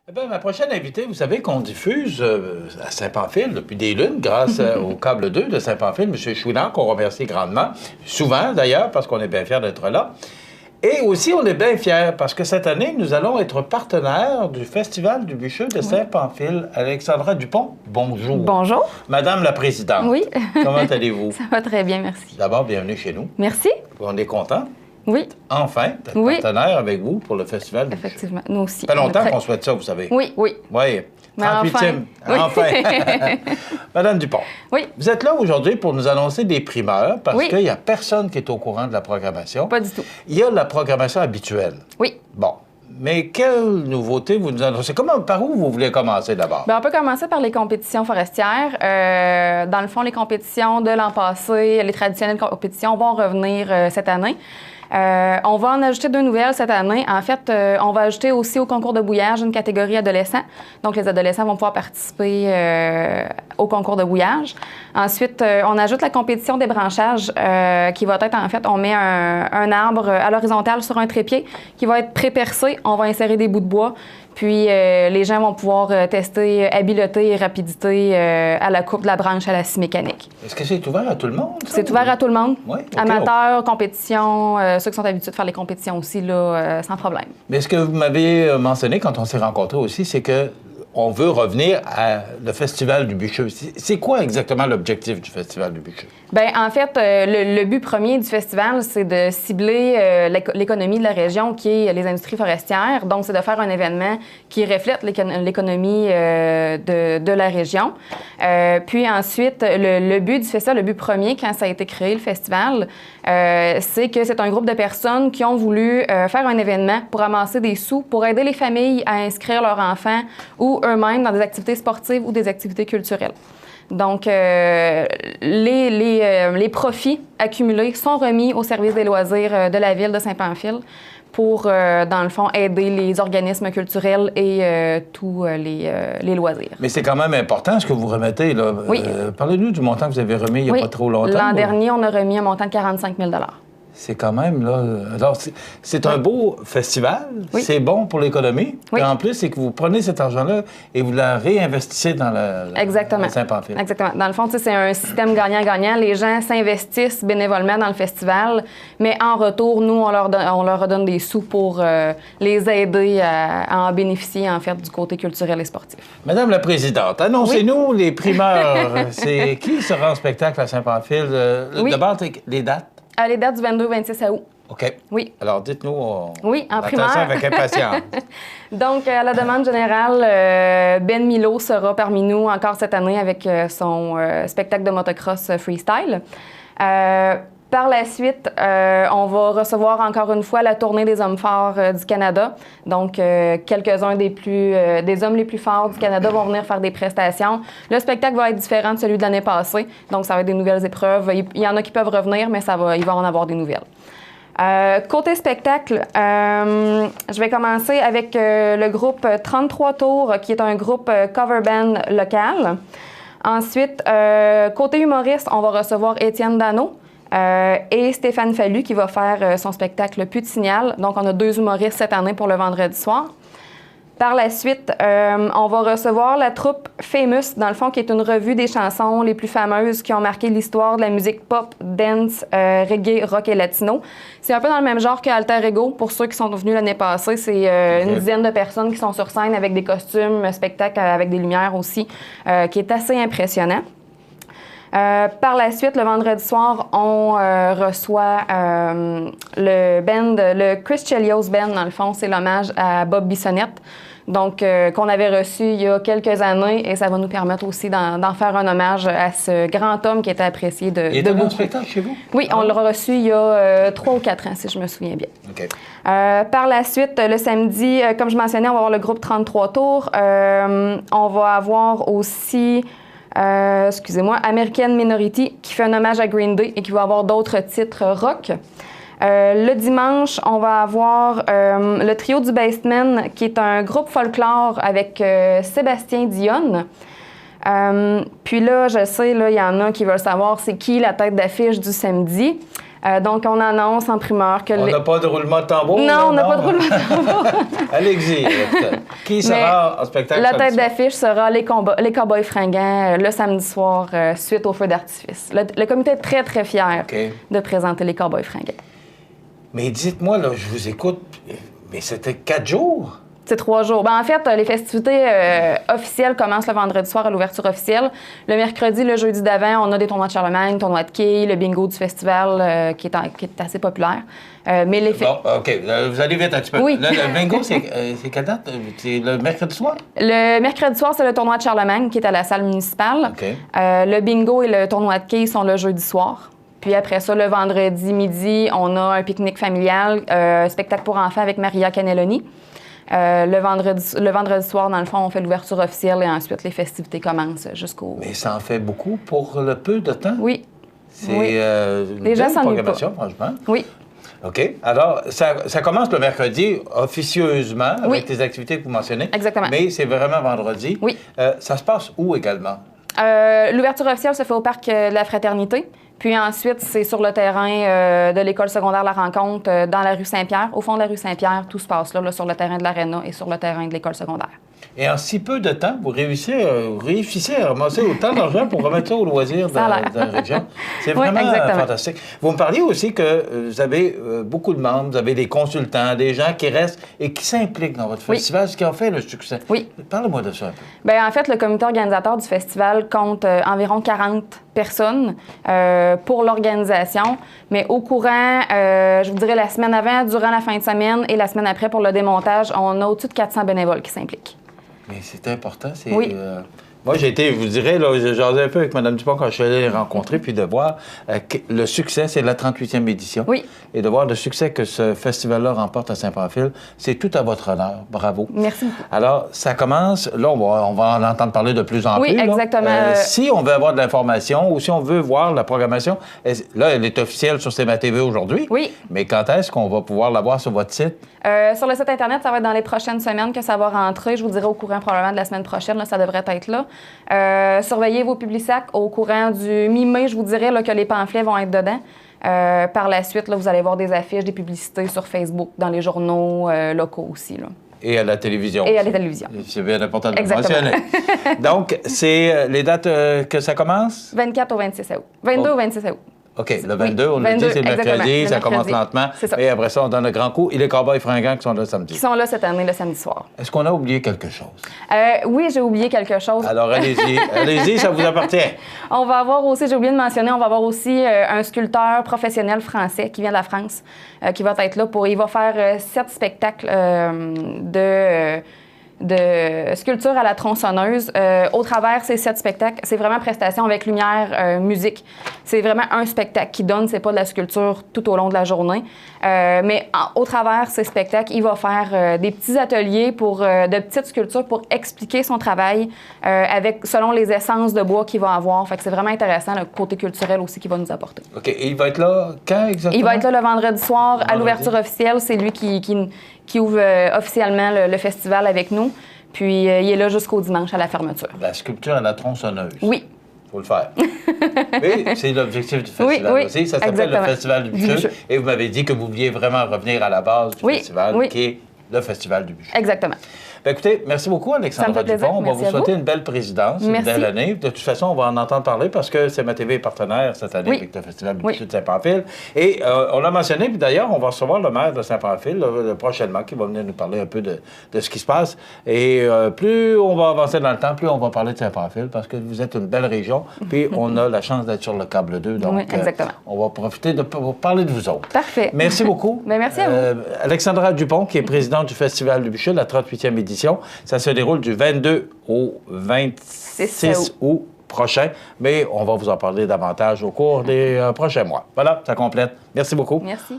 Eh bien, ma prochaine invitée, vous savez qu'on diffuse à Saint-Pamphile depuis des lunes grâce au câble 2 de Saint-Pamphile, M. Chouinard, qu'on remercie grandement, souvent d'ailleurs, parce qu'on est bien fiers d'être là. Et aussi, on est bien fiers parce que cette année, nous allons être partenaires du Festival du Bûcheux de Saint-Pamphile. Alexandra Dupont, bonjour. Bonjour. Madame la Présidente. Oui. Comment allez-vous? Ça va très bien, merci. D'abord, bienvenue chez nous. Merci. On est contents. Oui. Enfin, d'être partenaire avec vous pour le Festival du Bûcheux. Effectivement, nous aussi. Ça fait longtemps qu'on souhaite ça, vous savez. Oui, oui. Oui. Mais 38e. Enfin. Madame Dupont. Oui. Vous êtes là aujourd'hui pour nous annoncer des primeurs parce Oui. qu'il n'y a personne qui est au courant de la programmation. Pas du tout. Il y a la programmation habituelle. Oui. Bon. Mais quelle nouveauté vous nous annoncez? Par où vous voulez commencer d'abord? Bien, on peut commencer par les compétitions forestières. Dans le fond, les compétitions de l'an passé, les traditionnelles compétitions vont revenir cette année. On va en ajouter 2 nouvelles cette année. En fait, on va ajouter aussi au concours de bouillage une catégorie adolescents. Donc, les adolescents vont pouvoir participer au concours de bouillage. Ensuite, on ajoute la compétition des branchages qui va être, en fait, on met un arbre à l'horizontale sur un trépied qui va être pré-percé. On va insérer des bouts de bois. Puis, les gens vont pouvoir tester habileté et rapidité à la coupe de la branche à la scie mécanique. Est-ce que c'est ouvert à tout le monde? C'est ouvert à tout le monde. Oui, okay. Amateurs, compétitions, ceux qui sont habitués de faire les compétitions aussi, là, sans problème. Mais ce que vous m'avez mentionné quand on s'est rencontrés aussi, c'est que on veut revenir à le Festival du Bûcheux. C'est quoi exactement l'objectif du Festival du Bûcheux? Bien, en fait, le but premier du festival, c'est de cibler l'économie de la région, qui est les industries forestières. Donc, c'est de faire un événement qui reflète l'économie de la région. Puis ensuite, le but du festival, le but premier, quand ça a été créé, le festival, c'est que c'est un groupe de personnes qui ont voulu faire un événement pour amasser des sous, pour aider les familles à inscrire leurs enfants ou eux-mêmes dans des activités sportives ou des activités culturelles. Donc, les profits accumulés sont remis au service des loisirs de la ville de Saint-Pamphile pour, dans le fond, aider les organismes culturels et tous les loisirs. Mais c'est quand même important ce que vous remettez, là. Oui. Parlez-nous du montant que vous avez remis il n'y a pas trop longtemps. L'an dernier, on a remis un montant de 45 000 $. C'est quand même, là... Alors, c'est un beau festival, c'est bon pour l'économie. Et en plus, c'est que vous prenez cet argent-là et vous la réinvestissez dans la Saint-Pamphile. Exactement. Dans le fond, c'est un système gagnant-gagnant. Les gens s'investissent bénévolement dans le festival, mais en retour, nous, on leur redonne des sous pour les aider à en bénéficier, en fait, du côté culturel et sportif. Madame la Présidente, annoncez-nous les primeurs. C'est qui sera en spectacle à Saint-Pamphile? D'abord, les dates? Les dates du 22 au 26 août. OK. Oui. Alors, dites-nous. En primaire. Ça avec impatience. Donc, à la demande générale, Ben Milo sera parmi nous encore cette année avec son spectacle de motocross freestyle. Par la suite, on va recevoir encore une fois la tournée des hommes forts du Canada. Donc, quelques-uns des hommes les plus forts du Canada vont venir faire des prestations. Le spectacle va être différent de celui de l'année passée. Donc, ça va être des nouvelles épreuves. Il y en a qui peuvent revenir, mais il va en avoir des nouvelles. Côté spectacle, je vais commencer avec le groupe 33 Tours, qui est un groupe cover band local. Ensuite, côté humoriste, on va recevoir Étienne Dano. Et Stéphane Fallu qui va faire son spectacle Plus de signal. Donc, on a 2 humoristes cette année pour le vendredi soir. Par la suite, on va recevoir la troupe Famous, dans le fond, qui est une revue des chansons les plus fameuses qui ont marqué l'histoire de la musique pop, dance, reggae, rock et latino. C'est un peu dans le même genre que Alter Ego, pour ceux qui sont venus l'année passée. C'est une dizaine de personnes qui sont sur scène avec des costumes, un spectacle avec des lumières aussi, qui est assez impressionnant. Par la suite, le vendredi soir, on reçoit le Chris Chelios Band, dans le fond, c'est l'hommage à Bob Bissonnette, donc qu'on avait reçu il y a quelques années, et ça va nous permettre aussi d'en faire un hommage à ce grand homme qui était apprécié de Il était dans le spectacle chez vous? Oui, on l'a reçu il y a 3 ou 4 ans, si je me souviens bien. OK. Par la suite, le samedi, comme je mentionnais, on va avoir le groupe 33 Tours. On va avoir aussi... American Minority, qui fait un hommage à Green Day et qui va avoir d'autres titres rock. Le dimanche, on va avoir le trio du Basement, qui est un groupe folklore avec Sébastien Dionne. Puis là, je sais, il y en a qui veulent savoir c'est qui la tête d'affiche du samedi. Donc, on annonce en primeur que... On n'a pas de roulement de tambour? Non, on n'a pas de roulement de tambour. Allez-y. Qui sera en spectacle? La tête d'affiche sera les Cowboys fringants le samedi soir suite au feu d'artifice. Le comité est très, très fier de présenter les Cowboys fringants. Mais dites-moi, là, je vous écoute, mais c'était 4 jours? C'est 3 jours. Ben, en fait, les festivités officielles commencent le vendredi soir à l'ouverture officielle. Le mercredi, le jeudi d'avant, on a des tournois de Charlemagne, tournois de quilles, le bingo du festival qui est assez populaire. Mais les Bon, OK. Vous allez vite un petit peu. Oui. Là, le bingo, c'est quelle date? C'est le mercredi soir? Le mercredi soir, c'est le tournoi de Charlemagne qui est à la salle municipale. OK. Le bingo et le tournoi de quilles sont le jeudi soir. Puis après ça, le vendredi midi, on a un pique-nique familial, un spectacle pour enfants avec Maria Cannelloni. Le vendredi soir, dans le fond, on fait l'ouverture officielle et ensuite les festivités commencent jusqu'au... Mais ça en fait beaucoup pour le peu de temps? Oui. C'est oui. Une Les gens belle s'ennuient programmation, franchement. Oui. OK. Alors, ça commence le mercredi officieusement avec les activités que vous mentionnez. Exactement. Mais c'est vraiment vendredi. Oui. Ça se passe où également? L'ouverture officielle se fait au parc de la Fraternité. Puis ensuite, c'est sur le terrain de l'école secondaire La Rencontre, dans la rue Saint-Pierre. Au fond de la rue Saint-Pierre, tout se passe là, sur le terrain de l'Arena et sur le terrain de l'école secondaire. Et en si peu de temps, vous réussissez à ramasser autant d'argent pour remettre ça au loisir dans la région. C'est vraiment fantastique. Vous me parliez aussi que vous avez beaucoup de membres, vous avez des consultants, des gens qui restent et qui s'impliquent dans votre festival, ce qui en fait le succès. Oui. Parlez-moi de ça un peu. Bien, en fait, le comité organisateur du festival compte environ 40 personnes pour l'organisation. Mais au courant, je vous dirais la semaine avant, durant la fin de semaine et la semaine après pour le démontage, on a au-dessus de 400 bénévoles qui s'impliquent. Mais c'est important. Oui. Moi, j'ai été, je vous dirais, j'ai jasé un peu avec Mme Dupont quand je suis allé les rencontrer, puis de voir le succès, c'est la 38e édition. Oui. Et de voir le succès que ce festival-là remporte à Saint-Pamphile, c'est tout à votre honneur. Bravo. Merci beaucoup. Alors, ça commence, là, on va en entendre parler de plus en plus. Oui, exactement. Si on veut avoir de l'information ou si on veut voir la programmation, là, elle est officielle sur CMA TV aujourd'hui. Oui. Mais quand est-ce qu'on va pouvoir la voir sur votre site? Sur le site Internet, ça va être dans les prochaines semaines que ça va rentrer. Je vous dirai au courant probablement de la semaine prochaine, là, ça devrait être là. Surveillez vos Publisac. Au courant du mi-mai, je vous dirai là, que les pamphlets vont être dedans. Par la suite, là, vous allez voir des affiches, des publicités sur Facebook, dans les journaux locaux aussi. Là. Et à la télévision. Et à la télévision. C'est bien important de le mentionner. Donc, c'est les dates que ça commence? 24 au 26 août. 22 au 26 août. OK, le 22, on l'a dit, c'est le mercredi, ça commence lentement. Ça. Et après ça, on donne le grand coup. Et les Cowboys fringants qui sont là samedi. Qui sont là cette année, le samedi soir. Est-ce qu'on a oublié quelque chose? Oui, j'ai oublié quelque chose. Alors, allez-y. Allez-y, ça vous appartient. On va avoir aussi, j'ai oublié de mentionner, on va avoir aussi un sculpteur professionnel français qui vient de la France, qui va être là pour... Il va faire 7 spectacles de sculpture à la tronçonneuse. Au travers ces 7 spectacles, c'est vraiment prestation avec lumière, musique. C'est vraiment un spectacle qui donne, c'est pas de la sculpture tout au long de la journée. Mais au travers ces spectacles, il va faire des petits ateliers de petites sculptures pour expliquer son travail selon les essences de bois qu'il va avoir. Fait que c'est vraiment intéressant, le côté culturel aussi qu'il va nous apporter. OK. Et il va être là quand exactement? Il va être là le vendredi soir à l'ouverture officielle. C'est lui qui ouvre officiellement le festival avec nous. Puis il est là jusqu'au dimanche à la fermeture. La sculpture à la tronçonneuse. Oui. Il faut le faire. Oui, c'est l'objectif du festival aussi. Ça s'appelle le Festival du Bûcheux. Et vous m'avez dit que vous vouliez vraiment revenir à la base du festival, qui est le Festival du Bûcheux. Exactement. Bien, écoutez, merci beaucoup, Alexandra Dupont. On va vous souhaiter une belle présidence, une belle année. De toute façon, on va en entendre parler parce que CMA TV est partenaire cette année avec le Festival du Bûcheux de Saint-Pamphile. Et on l'a mentionné, puis d'ailleurs, on va recevoir le maire de Saint-Pamphile prochainement qui va venir nous parler un peu de ce qui se passe. Et plus on va avancer dans le temps, plus on va parler de Saint-Pamphile parce que vous êtes une belle région. Puis on a la chance d'être sur le câble 2. Donc, on va profiter pour parler de vous autres. Parfait. Merci beaucoup. Bien, merci à vous. Alexandra Dupont, qui est présidente du Festival du Bûcheux, la 38e édition. Ça se déroule du 22 au 26 août prochain, mais on va vous en parler davantage au cours des prochains mois. Voilà, ça complète. Merci beaucoup. Merci.